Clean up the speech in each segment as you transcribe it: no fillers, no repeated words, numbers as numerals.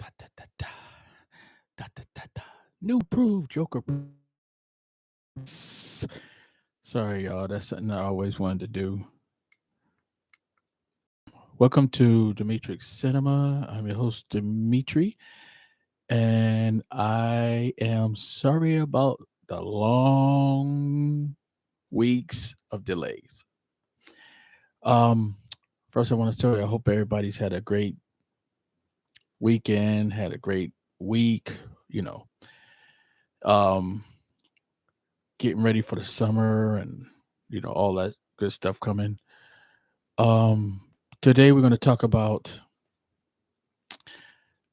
Da, da, da, da. Da, da, da, da. New proof, Joker. Sorry, y'all. That's something I always wanted to do. Welcome to Demetrix Cinema. I'm your host, Dimitri, and I am sorry about the long weeks of delays. Um, First, I want to tell you, I hope everybody's had a great weekend, had a great week. You know, um, getting ready for the summer and all that good stuff coming. Um, Today we're going to talk about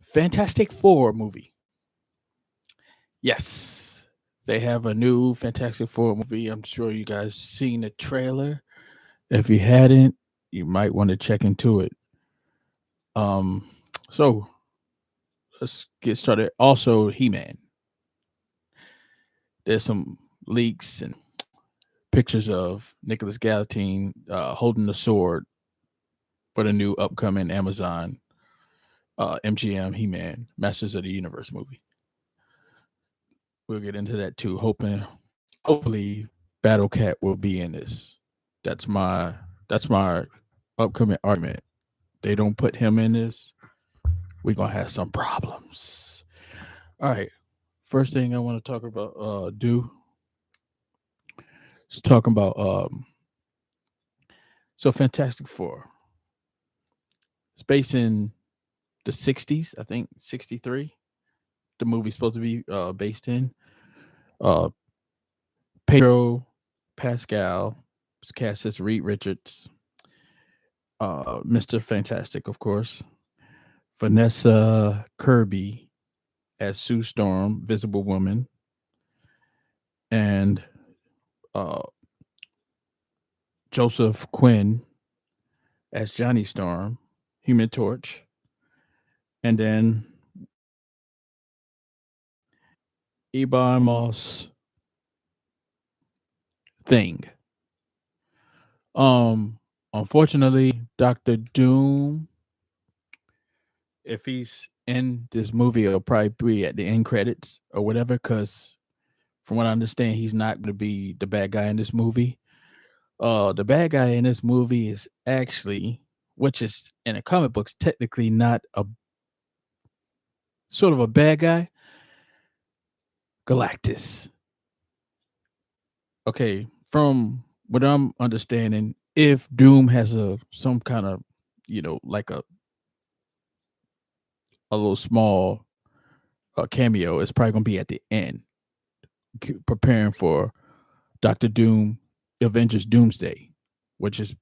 Fantastic Four movie. Yes, they have a new Fantastic Four movie. I'm sure you guys seen the trailer. If you hadn't, you might want to check into it. Um, so let's get started. Also, He-Man. There's some leaks and pictures of Nicholas Galatine holding the sword for the new upcoming Amazon MGM He-Man Masters of the Universe movie. We'll get into that too. Hopefully, Battle Cat will be in this. That's my upcoming argument. They don't put him in this, we're gonna have some problems. All right. First thing I want to talk about do is talking about so Fantastic Four. It's based in the 60s, I think 63. The movie's supposed to be based in. Uh Pedro Pascal is cast as Reed Richards, Mr. Fantastic, of course. Vanessa Kirby as Sue Storm, Visible Woman, and uh, Joseph Quinn as Johnny Storm, Human Torch, and then Ebon Moss Thing. Um, Unfortunately, Doctor Doom, if he's in this movie, it'll probably be at the end credits or whatever. Because from what I understand, he's not going to be the bad guy in this movie. The bad guy in this movie is actually, which is in the comic books, technically not a sort of a bad guy, Galactus. Okay, from what I'm understanding, if Doom has a some kind of, like a little small cameo, it's probably gonna be at the end, preparing for Doctor Doom, Avengers Doomsday, which is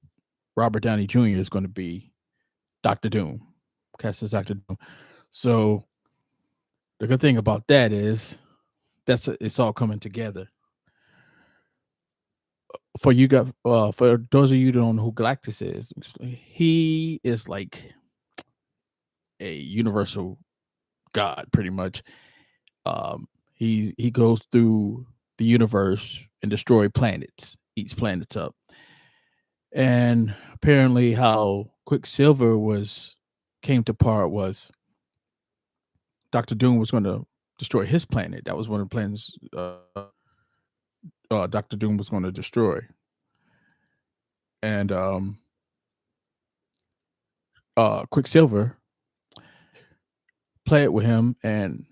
Robert Downey Jr. is going to be Doctor Doom, cast as Doctor Doom. So the good thing about that is it's all coming together. For those of you who don't know who Galactus is, he is like a universal god, pretty much. He goes through the universe and destroy planets, eats planets up. And apparently, how Quicksilver was came to part was Doctor Doom was going to destroy his planet. That was one of the planets Doctor Doom was going to destroy. And Quicksilver played with him and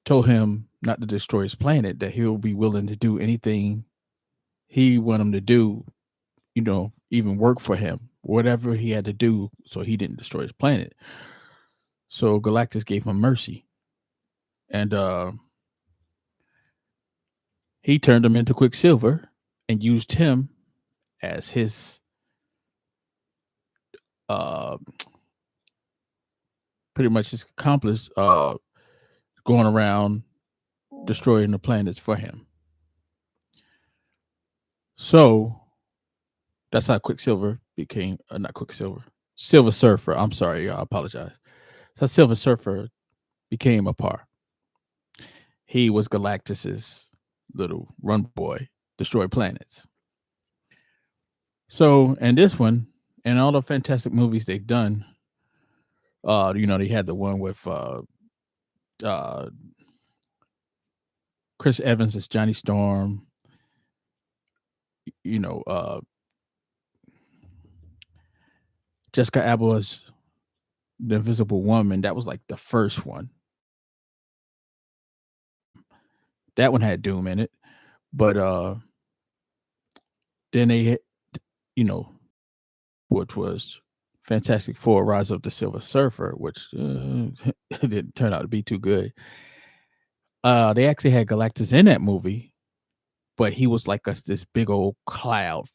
told him not to destroy his planet, that he'll be willing to do anything he want him to do, even work for him, whatever he had to do so he didn't destroy his planet. So Galactus gave him mercy. And he turned him into Quicksilver and used him as his uh pretty much his accomplice, going around destroying the planets for him. So that's how Quicksilver became, not Quicksilver, Silver Surfer. I'm sorry, I apologize. So Silver Surfer became a par. He was Galactus's little run boy, destroy planets. So, and this one, and all the fantastic movies they've done, They had the one with uh Chris Evans as Johnny Storm, you know, Jessica Alba as the Invisible Woman. That was like the first one. That one had Doom in it. But then you know, which was Fantastic Four: Rise of the Silver Surfer, which didn't turn out to be too good. They actually had Galactus in that movie, but he was like this big old cloud,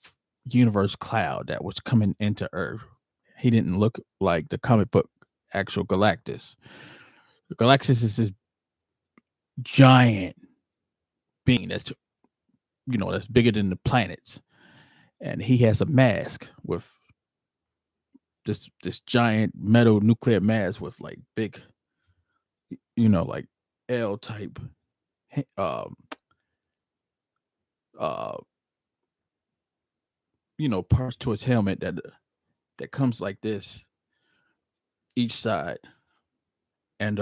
universe cloud that was coming into Earth. He didn't look like the comic book actual Galactus. Galactus is this giant being that's bigger than the planets, and he has a mask with this giant metal nuclear mask with like big, like L type, um, uh, parts to his helmet that comes like this each side, and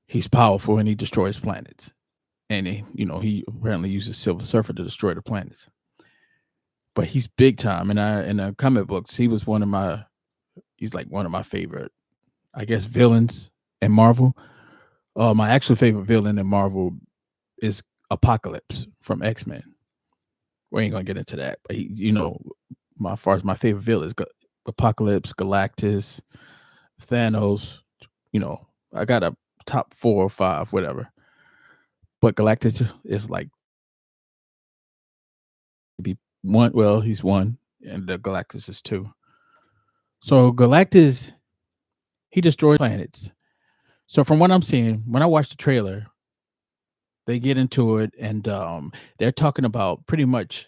he's powerful and he destroys planets. And he apparently uses Silver Surfer to destroy the planets. But he's big time, and in the comic books, he's like one of my favorite, I guess, villains in Marvel. My actual favorite villain in Marvel is Apocalypse from X-Men. We ain't gonna get into that, but as far as my favorite villains, Apocalypse, Galactus, Thanos. I got a top 4 or 5, whatever. But Galactus is like be one. Well, he's one, and the Galactus is 2. So Galactus, he destroys planets. So from what I'm seeing, when I watch the trailer, they get into it, and they're talking about pretty much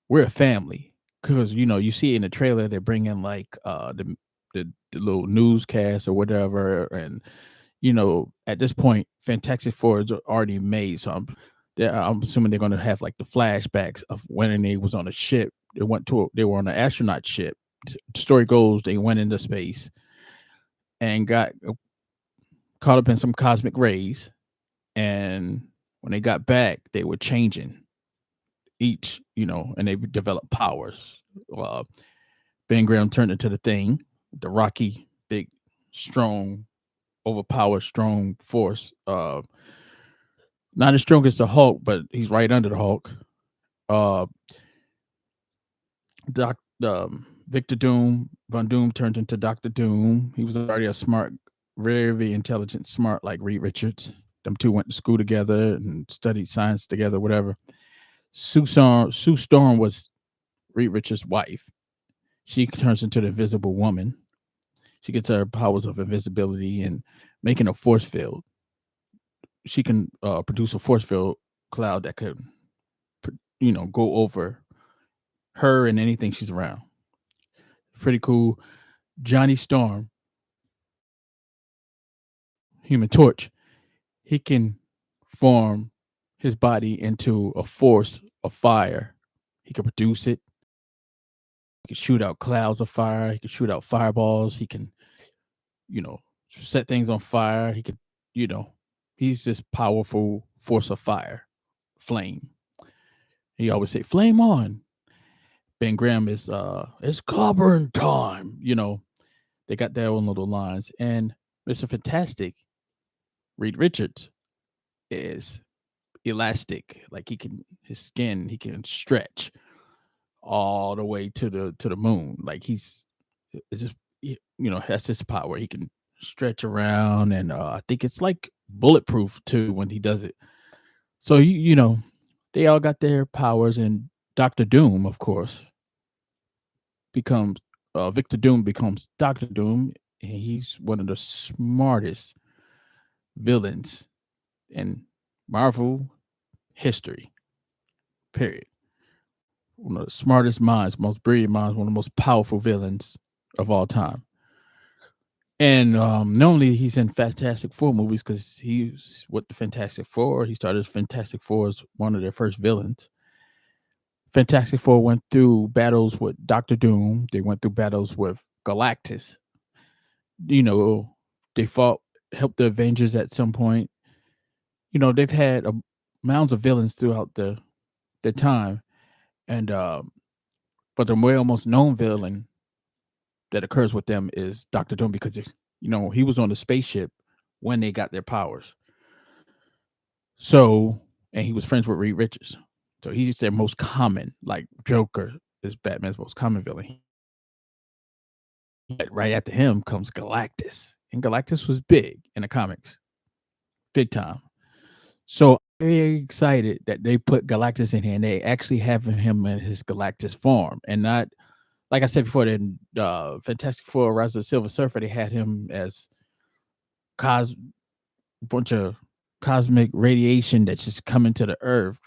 we're a family, because you see in the trailer they bring in like the little newscast or whatever, and at this point, Fantastic Four is already made, so I'm assuming they're going to have like the flashbacks of when they was on a ship. They were on an astronaut ship. The story goes they went into space and got caught up in some cosmic rays, and when they got back, they were changing each, and they developed powers. Uh, Ben Graham turned into the Thing, the rocky, big, strong, overpowered, strong force. Not as strong as the Hulk, but he's right under the Hulk. Uh, Victor Doom, Von Doom turned into Doctor Doom. He was already a smart, very, very intelligent, smart like Reed Richards. Them two went to school together and studied science together, whatever. Sue Storm was Reed Richards' wife. She turns into the Invisible Woman. She gets her powers of invisibility and making a force field. She can produce a force field cloud that could, go over her and anything she's around. Pretty cool. Johnny Storm, Human Torch, he can form his body into a force of fire. He can produce it. He can shoot out clouds of fire. He can shoot out fireballs. He can, set things on fire. He could, he's this powerful force of fire, flame. He always say, "Flame on." Ben Graham is it's clobbering time. They got their own little lines. And Mr. Fantastic, Reed Richards, is elastic. Like his skin, he can stretch all the way to the moon. Like it's just that's his power. He can stretch around, and I think it's like bulletproof too when he does it. So they all got their powers, and Doctor Doom, of course, becomes Victor Doom becomes Doctor Doom, and he's one of the smartest villains in Marvel history. Period. One of the smartest minds, most brilliant minds, one of the most powerful villains of all time. And normally he's in Fantastic Four movies because he's with the Fantastic Four. He started as Fantastic Four as one of their first villains. Fantastic Four went through battles with Doctor Doom. They went through battles with Galactus. You know, they fought, helped the Avengers at some point. They've had mounds of villains throughout the time, and but the way most known villain that occurs with them is Doctor Doom because he was on the spaceship when they got their powers. So, and he was friends with Reed Richards. So he's their most common, like Joker is Batman's most common villain. But right after him comes Galactus. And Galactus was big in the comics, big time. So I'm very excited that they put Galactus in here and they actually have him in his Galactus form and not, like I said before, in Fantastic Four, Rise of the Silver Surfer, they had him as cos bunch of cosmic radiation that's just coming to the earth.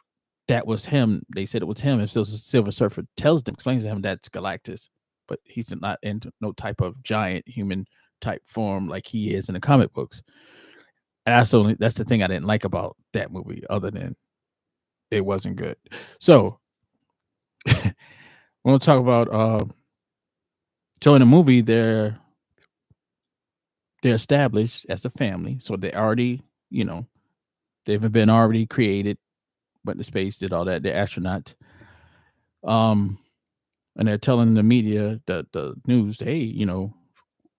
That was him. They said it was him. If the Silver Surfer tells them, explains to him that's Galactus, but he's not in no type of giant human type form like he is in the comic books. And that's the thing I didn't like about that movie, other than it wasn't good. So we're gonna talk about so in the movie they're established as a family. So they already, they've been already created, went to space, did all that. They're astronauts. Um, and they're telling the media, the news, hey,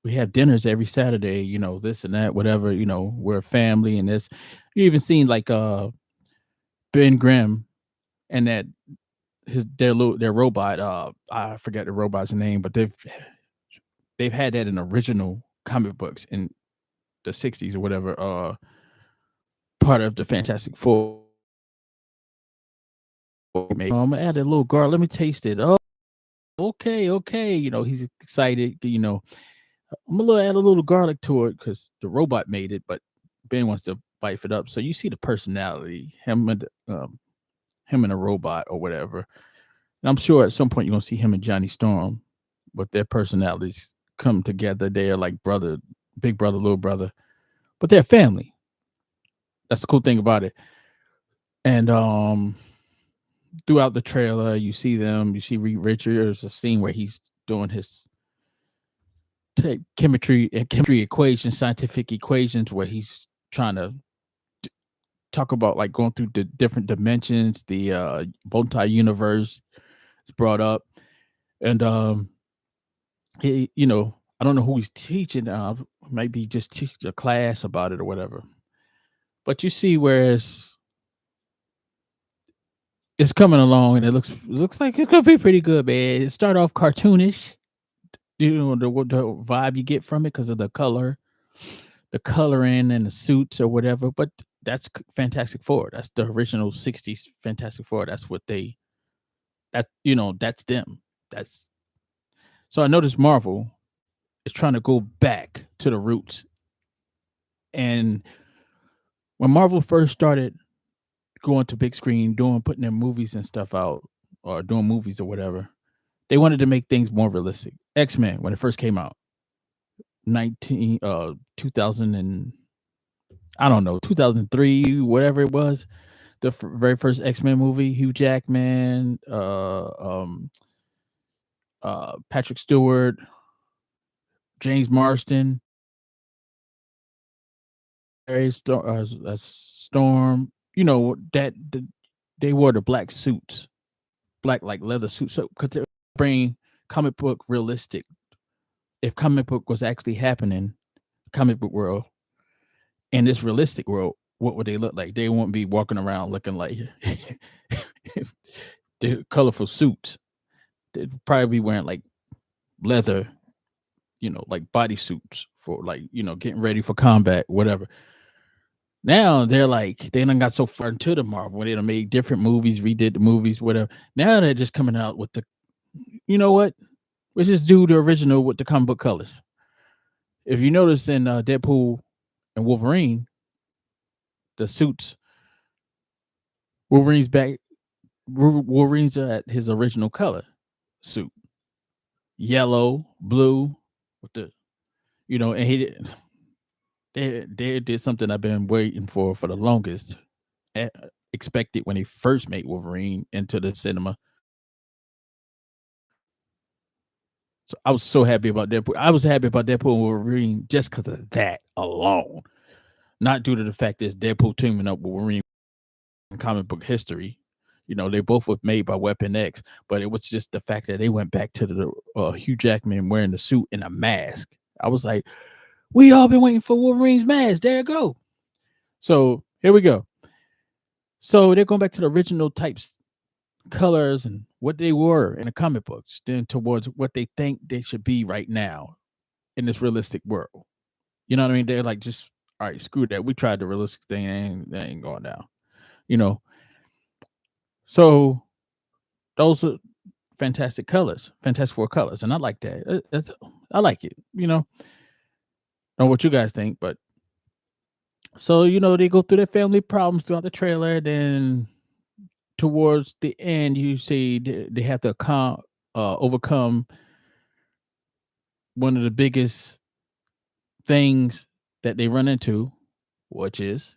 we have dinners every Saturday, this and that, whatever, we're a family and this. You even seen like Ben Grimm and that their robot, I forget the robot's name, but they've had that in original comic books in the 60s or whatever, part of the Fantastic Four. I'm gonna add a little garlic. Let me taste it. Oh, okay. He's excited. I'm gonna add a little garlic to it because the robot made it, but Ben wants to bife it up. So you see the personality, him and a robot or whatever. And I'm sure at some point you're gonna see him and Johnny Storm, with their personalities come together. They are like brother, big brother, little brother, but they're family. That's the cool thing about it. And throughout the trailer, you see them. You see Reed Richards. A scene where he's doing his chemistry equations, scientific equations, where he's trying to talk about like going through the different dimensions. The multi universe is brought up, and I don't know who he's teaching. Might be just teach a class about it or whatever. But you see, whereas it's coming along, and it looks like it's gonna be pretty good, man. It start off cartoonish, the vibe you get from it because of the coloring and the suits or whatever. But that's Fantastic Four. That's the original '60s Fantastic Four. That's what that's them. That's so I noticed Marvel is trying to go back to the roots. And when Marvel first started going to big screen, putting their movies and stuff out, or doing movies or whatever, they wanted to make things more realistic. X-Men, when it first came out, 2000 and I don't know, 2003, whatever it was, the very first X-Men movie, Hugh Jackman, Patrick Stewart, James Marsden, Storm. They wore the black suits, black like leather suits, so because they bring comic book realistic. If comic book was actually happening, comic book world, in this realistic world, what would they look like? They won't be walking around looking like the colorful suits. They'd probably be wearing like leather, like bodysuits for like, getting ready for combat, whatever. Now they done got so far into the Marvel when they done made different movies, redid the movies, whatever. Now they're just coming out with you know what? Let's just do the original with the comic book colors. If you notice in Deadpool and Wolverine, the suits, Wolverine's back. Wolverine's at his original color suit, yellow, blue, with and he did. They did something I've been waiting for the longest. Expected when he first made Wolverine into the cinema. So I was so happy about Deadpool. I was happy about Deadpool and Wolverine just because of that alone, not due to the fact that it's Deadpool teaming up with Wolverine in comic book history. You know, they both were made by Weapon X, but it was just the fact that they went back to the Hugh Jackman wearing the suit and a mask. I was like, we all been waiting for Wolverine's mask. There you go. So here we go. So they're going back to the original types, colors, and what they were in the comic books, then towards what they think they should be right now in this realistic world. You know what I mean? They're like, just all right, screw that. We tried the realistic thing, that ain't going down. You know. So those are fantastic colors, Fantastic Four colors, and I like that. I like it. You know, know what you guys think, but so they go through their family problems throughout the trailer. Then towards the end, you see they have to overcome one of the biggest things that they run into, which is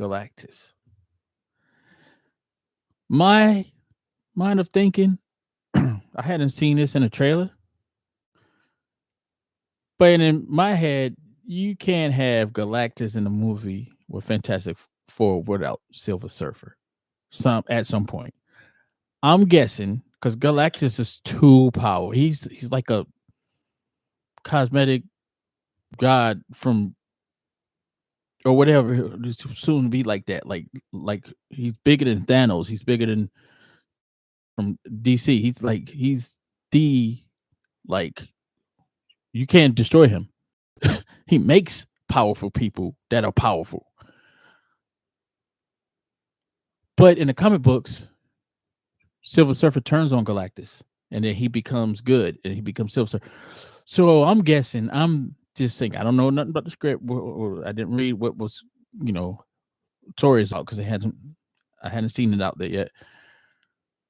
Galactus. My mind of thinking, I hadn't seen this in a trailer, but in my head, you can't have Galactus in a movie with Fantastic Four without Silver Surfer. At some point, I'm guessing because Galactus is too powerful. He's like a cosmetic god from or whatever. Soon be like that. Like he's bigger than Thanos. He's bigger than from DC. He's the like you can't destroy him. He makes powerful people that are powerful. But in the comic books, Silver Surfer turns on Galactus and then he becomes good and he becomes Silver Surfer. So I'm guessing, I'm just thinking, I don't know nothing about the script or I didn't read what was, you know, stories out because I hadn't seen it out there yet.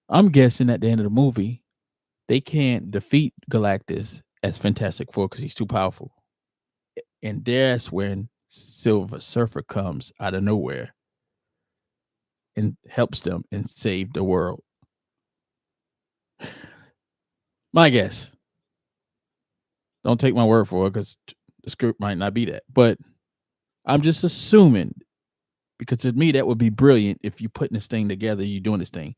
I'm guessing at the end of the movie, they can't defeat Galactus as Fantastic Four because he's too powerful. And that's when Silver Surfer comes out of nowhere and helps them and save the world. My guess. Don't take my word for it because the script might not be that. But I'm just assuming because to me that would be brilliant if you're putting this thing together, you're doing this thing.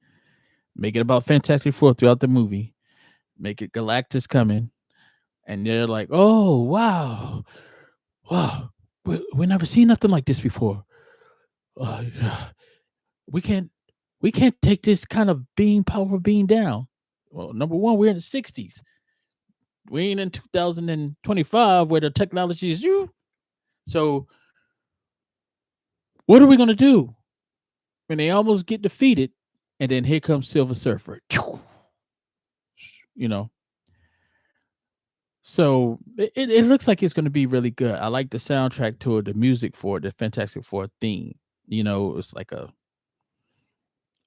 Make it about Fantastic Four throughout the movie. Make it Galactus coming. And they're like, oh, wow. Wow. We never seen nothing like this before. We can't take this kind of powerful being down. Well, number one, we're in the 60s. We ain't in 2025 where the technology is you. So what are we gonna do when they almost get defeated? And then here comes Silver Surfer. You know. So it looks like it's gonna be really good. I like the soundtrack to it, the music for it, the Fantastic Four theme. You know, it's like a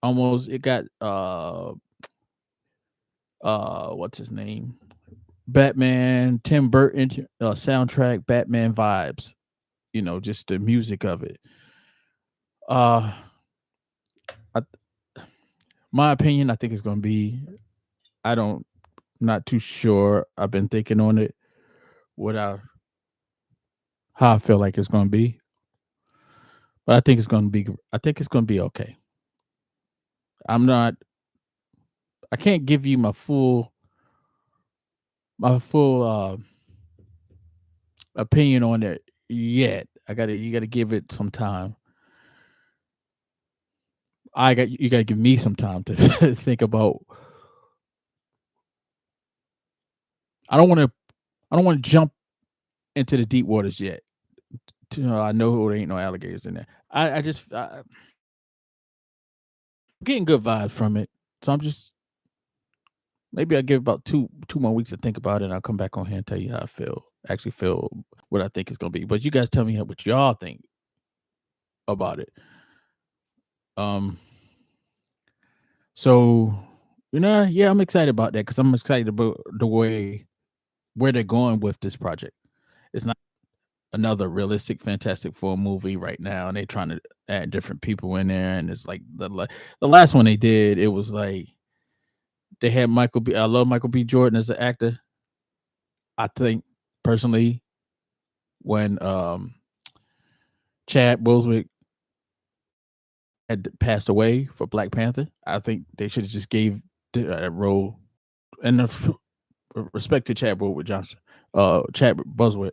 almost it got what's his name? Batman, Tim Burton soundtrack, Batman vibes. You know, just the music of it. Uh, I, my opinion, I think it's going to be. I don't, not too sure. I've been thinking on it, what how I feel like it's going to be, but I think it's going to be. I think it's going to be okay. I'm not. I can't give you my full opinion on it yet. You gotta give it some time. You gotta give me some time to think about. I don't want to jump into the deep waters yet. I know there ain't no alligators in there. I'm getting good vibes from it, so I'm just maybe I give about two more weeks to think about it, and I'll come back on here and tell you how I feel. Actually, feel what I think it's gonna be. But you guys tell me what y'all think about it. Um. So yeah, I'm excited about that because I'm excited about the way where they're going with this project. It's not another realistic Fantastic Four movie right now, and they're trying to add different people in there, and it's like the last one they did, it was like they had Michael B. I love Michael B. Jordan as an actor, I think personally, when Chad Boswick had passed away for Black Panther, I think they should have just gave that role. And respect to Chad Boswick Johnson, Chad Boswick,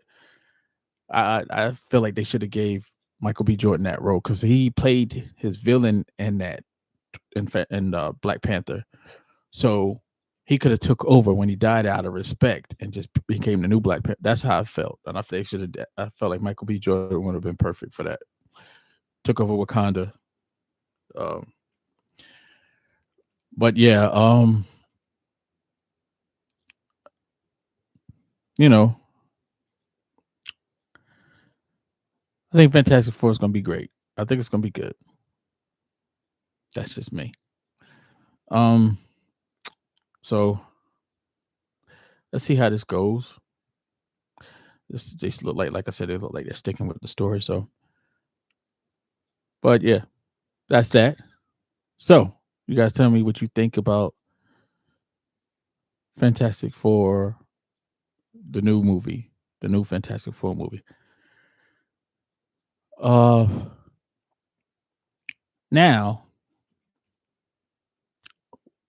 I feel like they should have gave Michael B. Jordan that role because he played his villain in that in Black Panther, so he could have took over when he died out of respect and just became the new Black Panther. That's how I felt, and I feel they should have. I felt like Michael B. Jordan would have been perfect for that. Took over Wakanda. Um, but yeah, you know, I think Fantastic Four is going to be great. I think it's going to be good. That's just me. Um, so let's see how this goes. This look like I said, they look like they're sticking with the story. So, but yeah, that's that. So you guys tell me what you think about Fantastic Four, the new movie, the new Fantastic Four movie. Uh, now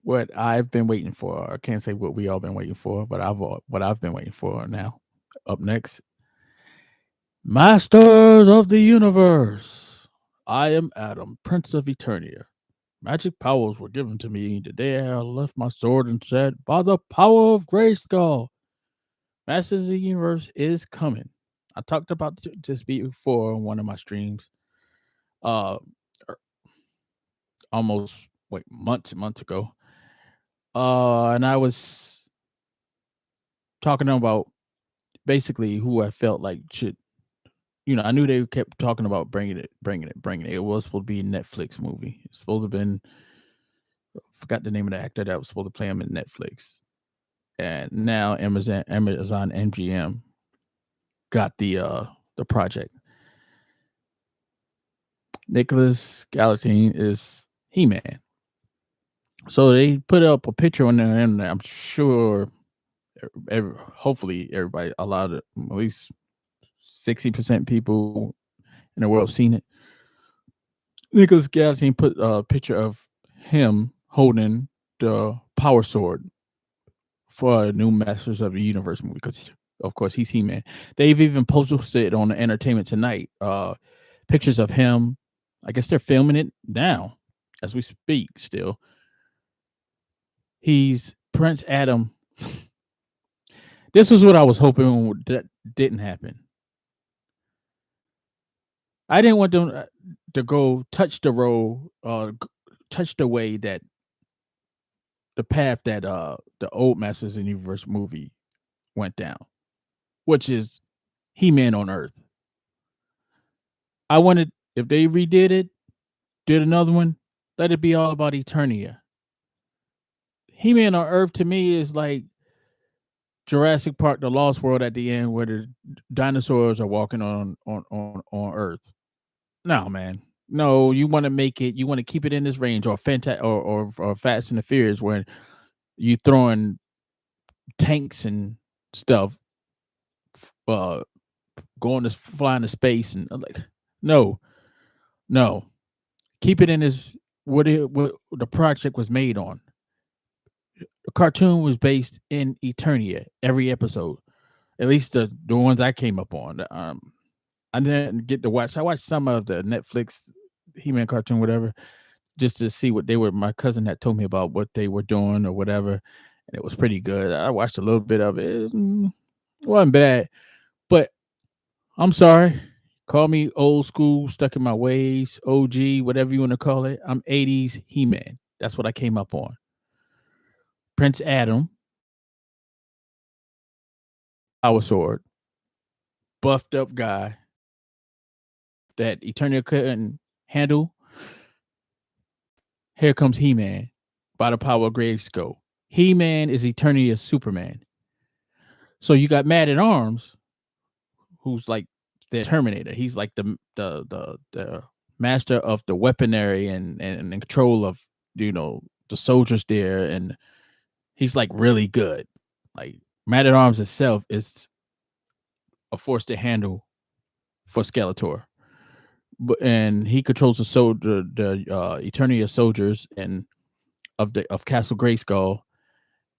what I've been waiting for, I can't say what we all been waiting for, but what I've been waiting for now. Up next, Masters of the Universe. I am Adam, Prince of Eternia. Magic powers were given to me the day I left my sword and said, by the power of Grayskull, Masters of the Universe is coming. I talked about this before on one of my streams. Uh, almost months ago. And I was talking about basically who I felt like should, I knew they kept talking about bringing it. It was supposed to be a Netflix movie. It's supposed to have been, forgot the name of the actor that was supposed to play him in Netflix. And now Amazon MGM got the project. Nicholas Galatine is He-Man. So they put up a picture on there, and I'm sure, hopefully, everybody, a lot of at least 60% people in the world seen it. Nicholas Galatine put a picture of him holding the power sword for a new Masters of the Universe movie because, of course, he's He-Man. They've even posted on the Entertainment Tonight pictures of him. I guess they're filming it now as we speak still. He's Prince Adam. This was what I was hoping that didn't happen. I didn't want them to go touch the road, touch the way that the path that the old Masters of the Universe movie went down, which is He-Man on Earth. I wanted, if they redid it, did another one, let it be all about Eternia. He-Man on Earth to me is like Jurassic Park: The Lost World at the end, where the dinosaurs are walking on Earth. No, man. No, you want to make it. You want to keep it in this range, or or Fast and the Furious, where you throwing tanks and stuff, going to flying to space, and like, no, keep it in this. What the project was made on. The cartoon was based in Eternia. Every episode, at least the ones I came up on. I didn't get to watch. I watched some of the Netflix He-Man cartoon, whatever, just to see what they were. My cousin had told me about what they were doing or whatever, and it was pretty good. I watched a little bit of it. It wasn't bad, but I'm sorry. Call me old school, stuck in my ways, OG, whatever you want to call it. I'm 80s He-Man. That's what I came up on. Prince Adam, Power Sword, buffed up guy that Eternia couldn't handle. Here comes He-Man by the power of Grayskull. He-Man is Eternia's Superman. So you got Man at Arms, who's like the Terminator. He's like the master of the weaponry and control of the soldiers there, and he's like really good. Like Man at Arms itself is a force to handle for Skeletor. But and he controls the Eternia soldiers and of Castle Grayskull,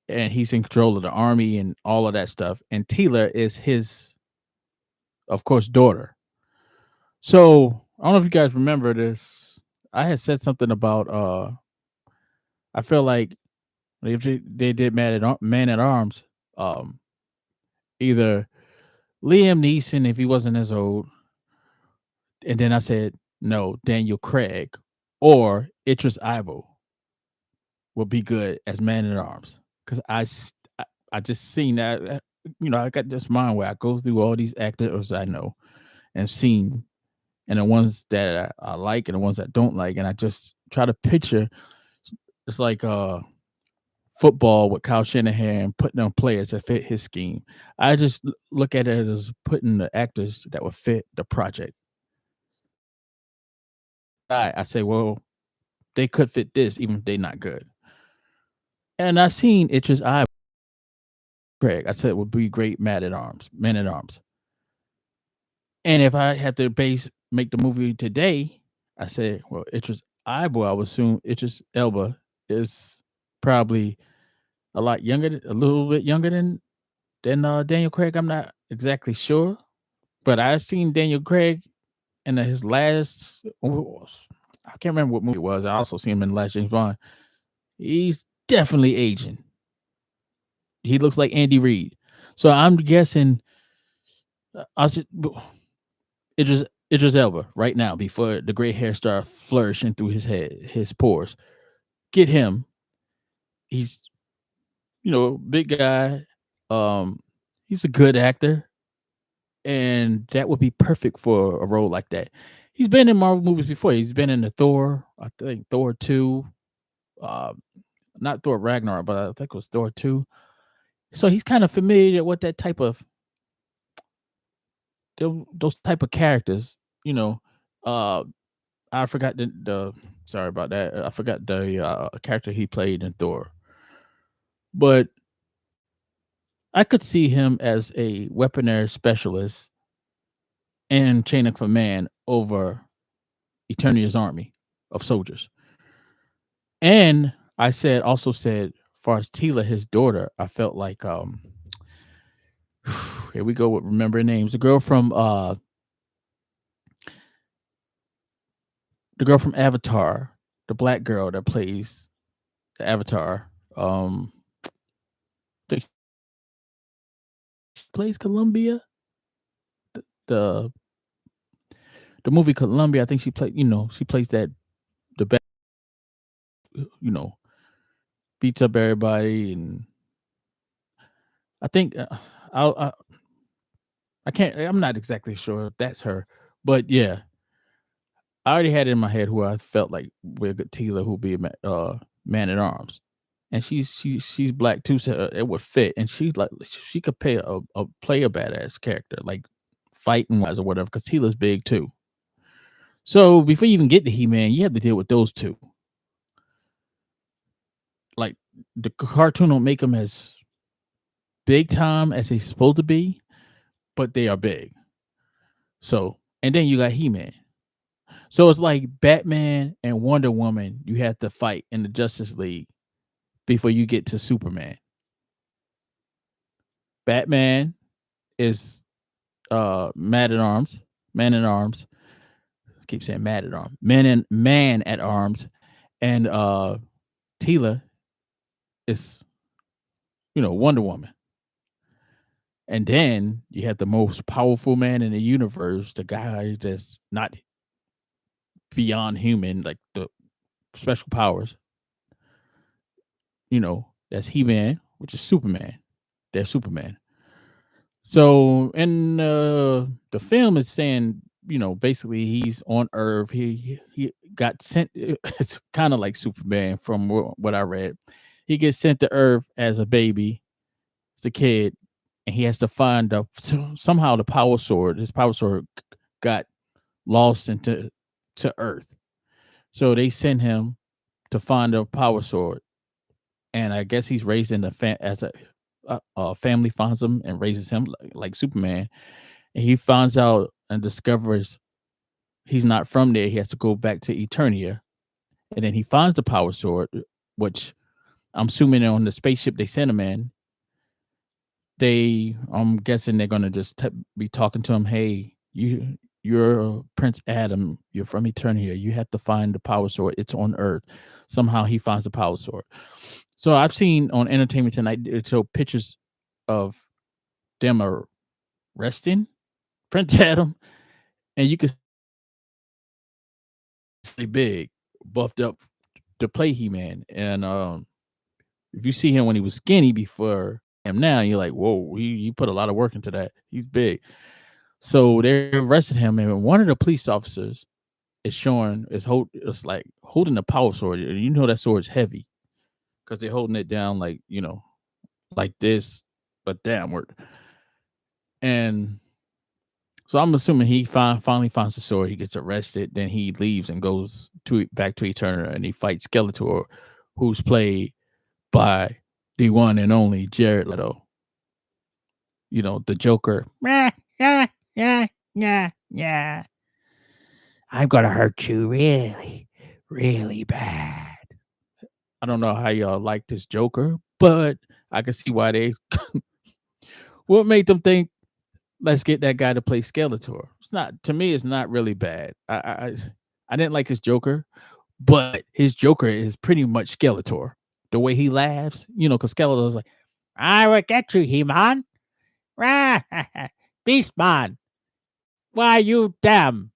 and he's in control of the army and all of that stuff. And Teela is his, of course, daughter. So I don't know if you guys remember this. I had said something about I feel like if they did Man at Arms, um, either Liam Neeson if he wasn't as old, and then I said no, Daniel Craig or Idris Elba would be good as Man at Arms because I just seen that I got this mind where I go through all these actors I know and seen and the ones that I like and the ones that don't like, and I just try to picture. It's like football with Kyle Shanahan putting on players that fit his scheme. I just look at it as putting the actors that would fit the project. I say, well, they could fit this even if they're not good. And I seen Idris Elba, Craig. I said would be great Man at Arms. And if I had to make the movie today, I said, well, Idris Elba, I would assume Idris Elba is probably a little bit younger than Daniel Craig. I'm not exactly sure, but I've seen Daniel Craig in his last. I can't remember what movie it was. I also seen him in the last James Bond. He's definitely aging. He looks like Andy Reid. So I'm guessing I should Idris Elba right now before the gray hair start flourishing through his pores. Get him. He's big guy. Um, he's a good actor, and that would be perfect for a role like that. He's been in Marvel movies before. He's been in the Thor, I think Thor 2, uh, not Thor Ragnarok, but I think it was Thor 2. So he's kind of familiar with that type of those type of characters, you know. Uh I forgot the sorry about that. I forgot the character he played in Thor. But I could see him as a weaponary specialist and chain of command over Eternia's army of soldiers. And also said, far as Teela, his daughter, I felt like here we go with remembering names. The girl from Avatar, the black girl that plays the Avatar. I think she plays Columbia. The the movie Columbia, I think she played, she plays that the best, you know, beats up everybody, and I think I I can't. I'm not exactly sure if that's her, but yeah, I already had it in my head who I felt like with Tila who be a Man at Arms, and she's black too, so it would fit, and she could play a badass character like fighting wise or whatever, because Tila's big too. So before you even get to He-Man, you have to deal with those two. Like the cartoon don't make them as big time as they supposed to be, but they are big. So and then you got He-Man. So it's like Batman and Wonder Woman you have to fight in the Justice League before you get to Superman. Batman is Man at Arms. I keep saying Mad at Arms. Man at Arms. And Tila is, Wonder Woman. And then you have the most powerful man in the universe, the guy that's not beyond human, like the special powers. That's He-Man, which is Superman. That's Superman. So in the film is saying, basically he's on Earth. He got sent. It's kind of like Superman from what I read. He gets sent to Earth as a baby, as a kid, and he has to find somehow the power sword. His power sword got lost to Earth, so they send him to find the power sword. And I guess he's raised in as family finds him and raises him like Superman, and he finds out and discovers he's not from there. He has to go back to Eternia, and then he finds the power sword, which I'm assuming on the spaceship they sent him in. I'm guessing they're gonna just be talking to him. Hey, you're Prince Adam. You're from Eternia. You have to find the power sword. It's on Earth. Somehow he finds the power sword. So I've seen on Entertainment Tonight they show pictures of them arresting Prince Adam, and you can see big, buffed up to play He Man. And if you see him when he was skinny before him now, you're like, whoa, he put a lot of work into that. He's big. So they arrested him, and one of the police officers is showing it's like holding the power sword. You know that sword's heavy because they're holding it down like like this, but downward. And so I'm assuming he finally finds the sword. He gets arrested. Then he leaves and goes back to Eternia, and he fights Skeletor, who's played by the one and only Jared Leto. The Joker. Yeah, yeah, yeah, yeah, yeah. I'm gonna hurt you really, really bad. I don't know how y'all like this Joker, but I can see why they. What made them think let's get that guy to play Skeletor? It's not, to me. It's not really bad. I didn't like his Joker, but his Joker is pretty much Skeletor. The way he laughs, because Skeletor's like, "I will get you, He-Man, Beastman. Why you damn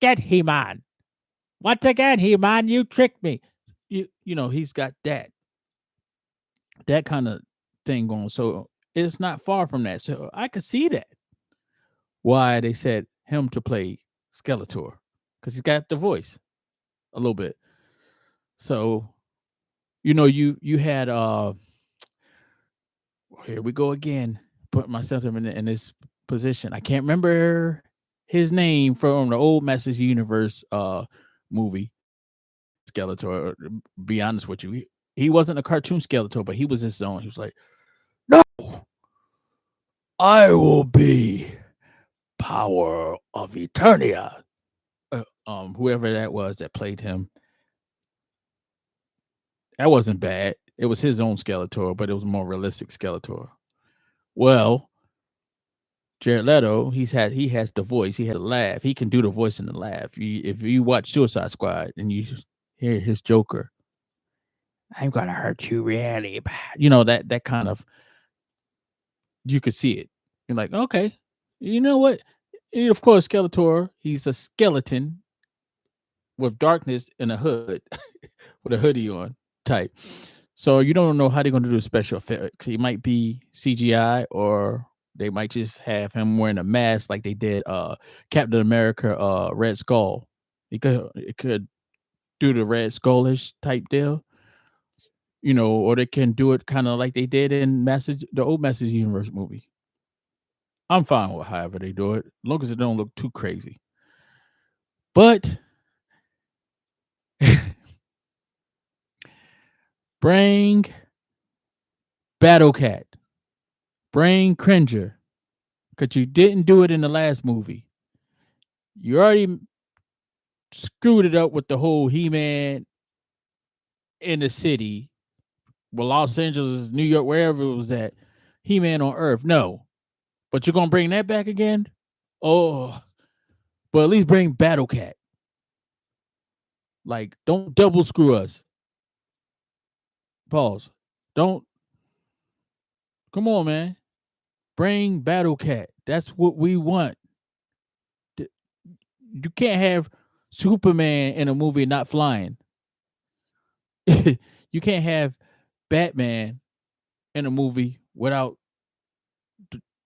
get He-Man? Once again, He-Man, you tricked me." He's got that kind of thing going. So it's not far from that. So I could see that why they said him to play Skeletor, because he's got the voice a little bit. So you had here we go again. Put myself in this position. I can't remember his name from the old Masters Universe movie Skeletor. Be honest with you, he wasn't a cartoon Skeletor, but he was his own. He was like, "No, I will be power of Eternia." Whoever that was that played him, that wasn't bad. It was his own Skeletor, but it was more realistic Skeletor. Well, Jared Leto, he has the voice. He has a laugh. He can do the voice and the laugh. If you watch Suicide Squad and you hear his Joker, "I'm gonna hurt you really bad." That kind of, you could see it. You're like, okay, you know what? And of course, Skeletor, he's a skeleton with darkness and a hood, with a hoodie on type. So you don't know how they're going to do special effects. He might be CGI, or they might just have him wearing a mask like they did Captain America Red Skull. It could do the Red Skullish type deal, or they can do it kind of like they did in the old Masters Universe movie. I'm fine with however they do it, as long as it don't look too crazy. But bring Battle Cat, bring Cringer, because you didn't do it in the last movie. You already screwed it up with the whole He-Man in the city, well, Los Angeles, New York, wherever it was at, He-Man on Earth. No, but you're gonna bring that back again? Oh, but at least bring Battle Cat. Like, don't double screw us. Pause. Don't. Come on, man. Bring Battle Cat. That's what we want. You can't have Superman in a movie not flying. You can't have Batman in a movie without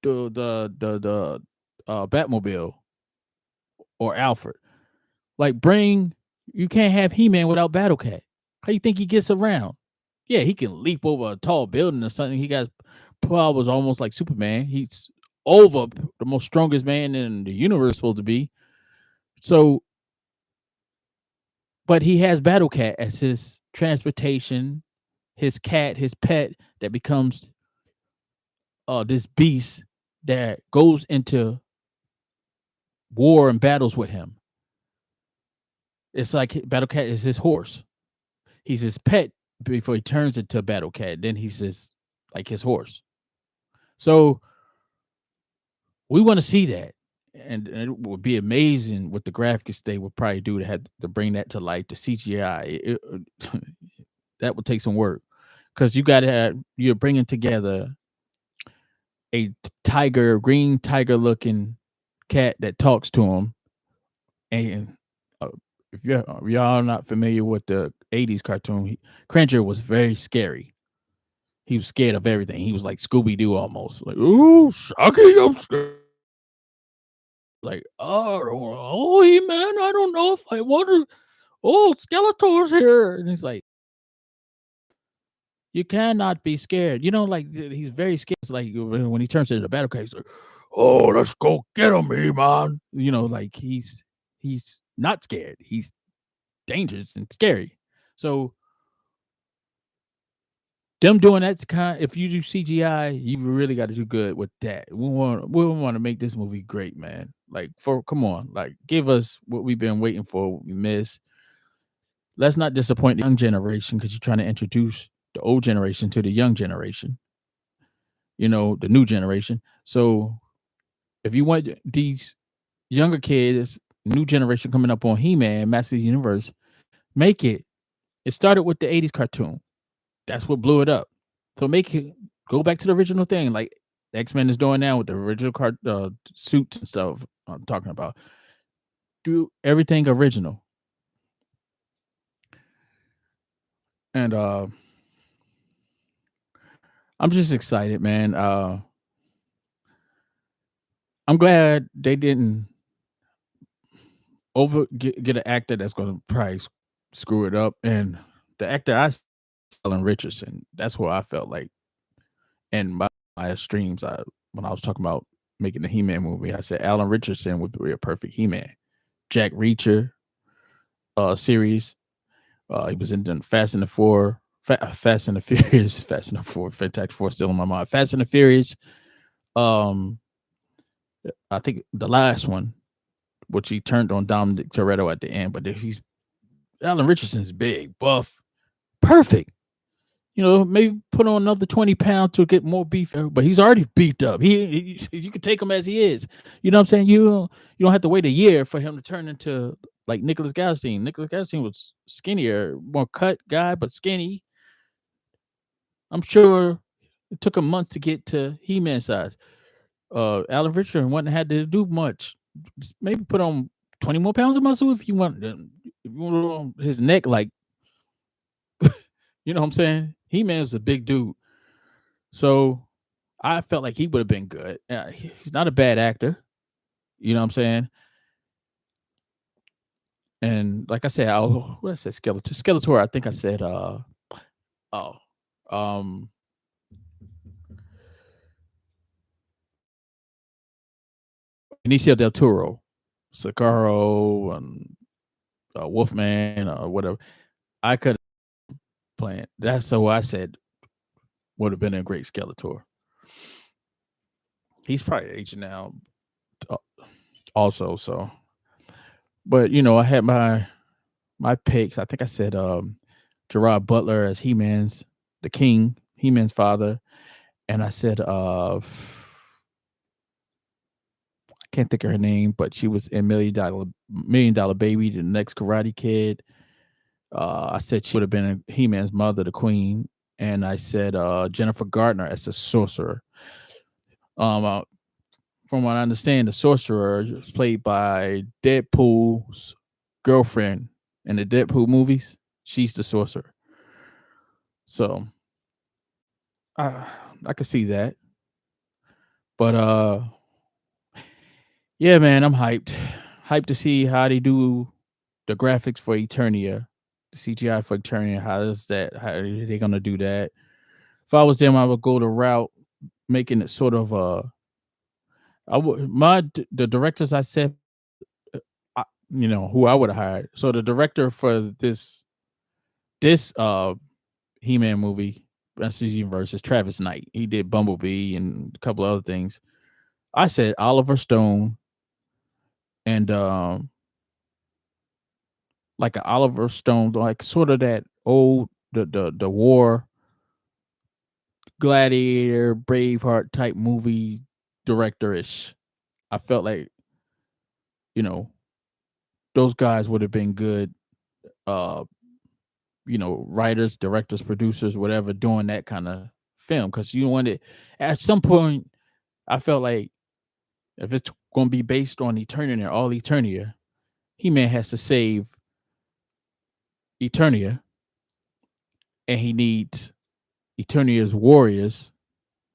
the Batmobile or Alfred. Like, you can't have He-Man without Battle Cat. How you think he gets around? Yeah, he can leap over a tall building or something. He got powers almost like Superman. He's over the most strongest man in the universe supposed to be. So, but he has Battle Cat as his transportation, his cat, his pet that becomes this beast that goes into war and battles with him. It's like Battle Cat is his horse. He's his pet before he turns into Battle Cat. Then he's his horse. So we want to see that, and it would be amazing what the graphics they would probably do to have to bring that to life. The CGI, that would take some work because you're bringing together a green tiger looking cat that talks to him, and uh, if y'all not familiar with the '80s cartoon, Cringer was very scary. He was scared of everything. He was like Scooby Doo almost, like ooh, Shocky, I'm scared. Like, oh, man, I don't know if I want to. Oh, Skeletor's here, and he's like, you cannot be scared. Like he's very scared. It's like when he turns into the battle cat, he's like, oh, let's go get him, man. Like he's not scared. He's dangerous and scary. So them doing that's if you do CGI, you really got to do good with that. We want to make this movie great, man. Like come on, like give us what we've been waiting for, what we missed. Let's not disappoint the young generation because you're trying to introduce the old generation to the young generation, the new generation. So if you want these younger kids, new generation coming up on He-Man, Masters Universe, make it. It started with the 80s cartoon. That's what blew it up. So make it go back to the original thing, like X-Men is doing now with the original suits and stuff I'm talking about. Do everything original. And I'm just excited, man. I'm glad they didn't get an actor that's going to probably screw it up. And the actor Alan Richardson. That's what I felt like. And my streams, when I was talking about making the He-Man movie, I said Alan Richardson would be a perfect He-Man. Jack Reacher series. He was in the Fast and the Four, Fast and the Furious, Fast and the Four, Fantastic Four still in my mind. Fast and the Furious. I think the last one, which he turned on Dominic Toretto at the end, but Alan Richardson's big, buff, perfect. Maybe put on another 20 pounds to get more beef, but he's already beefed up. You can take him as he is. You know what I'm saying? You don't have to wait a year for him to turn into like Nicholas Galistein. Nicholas Galistein was skinnier, more cut guy, but skinny. I'm sure it took him months to get to He-Man size. Alan Richardson wouldn't had to do much. Just maybe put on 20 more pounds of muscle if you want. If you want on his neck, like you know what I'm saying? He-Man's a big dude. So I felt like he would have been good. He's not a bad actor. You know what I'm saying? And like I said, what I said, Skeletor. I think I said, um, Benicio del Toro, Sakaro, and Wolfman, or whatever. I could play it. That's so I said would have been a great Skeletor. He's probably aging now, also. So, but I had my picks. I think I said Gerard Butler as the King, He-Man's father, and I said I can't think of her name, but she was in Million Dollar Baby, the next Karate Kid. I said she would have been He-Man's mother, the Queen, and I said Jennifer Gardner as the sorcerer. From what I understand, the sorcerer is played by Deadpool's girlfriend in the Deadpool movies. She's the sorcerer. So I could see that. But yeah, man, I'm hyped. Hyped to see how they do the graphics for Eternia, the CGI for Eternia. How are they gonna do that? If I was them, I would go the route making it sort of the directors I said, who I would have hired. So the director for this He-Man movie, Master Chief Universe is Travis Knight. He did Bumblebee and a couple other things. I said Oliver Stone and like an Oliver Stone, like sort of that old the war gladiator, Braveheart type movie director-ish. I felt like, you know, those guys would have been good uh, writers, directors, producers, whatever, doing that kind of film. Because you wanted at some point, I felt like if it's gonna be based on Eternia, all Eternia, He-Man has to save Eternia, and he needs Eternia's warriors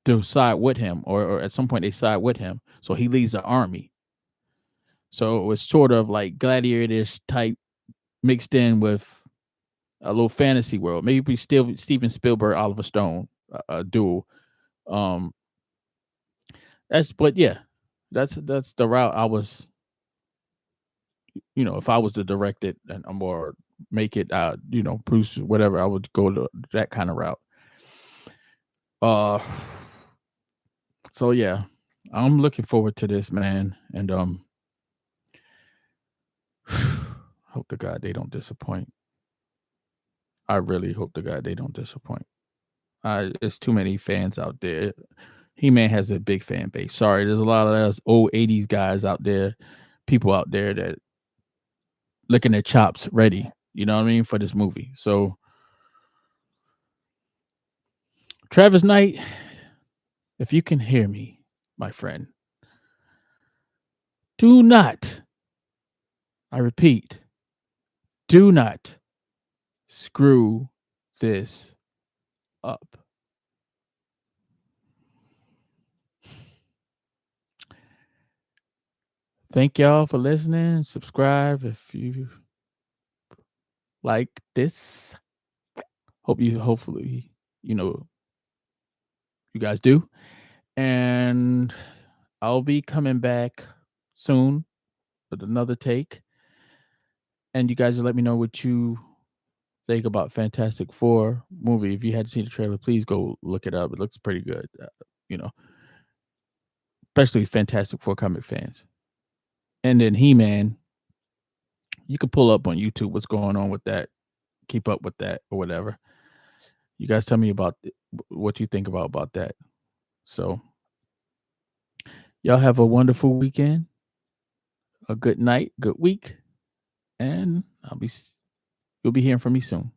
to side with him, or at some point they side with him. So he leads the army. So it was sort of like gladiator type mixed in with a little fantasy world. Maybe still Steven Spielberg, Oliver Stone duel. Um, but yeah, that's the route I was. If I was to direct it and or make it, Bruce, whatever, I would go to that kind of route. Uh, so yeah, I'm looking forward to this, man, and hope to God they don't disappoint. I really hope to God they don't disappoint. It's too many fans out there. He-Man has a big fan base. Sorry, there's a lot of those old '80s guys out there, people out there that licking their chops ready. You know what I mean, for this movie. So Travis Knight, if you can hear me, my friend, do not, I repeat, do not screw this up. Thank y'all for listening. Subscribe if you like this. Hopefully, you guys do. And I'll be coming back soon with another take. And you guys will let me know what you think about Fantastic Four movie. If you hadn't seen the trailer, please go look it up. It looks pretty good, you know, especially Fantastic Four comic fans. And then He-Man, you can pull up on YouTube what's going on with that, keep up with that or whatever. You guys tell me about what you think about that. So y'all have a wonderful weekend, a good night, good week, and you'll be hearing from me soon.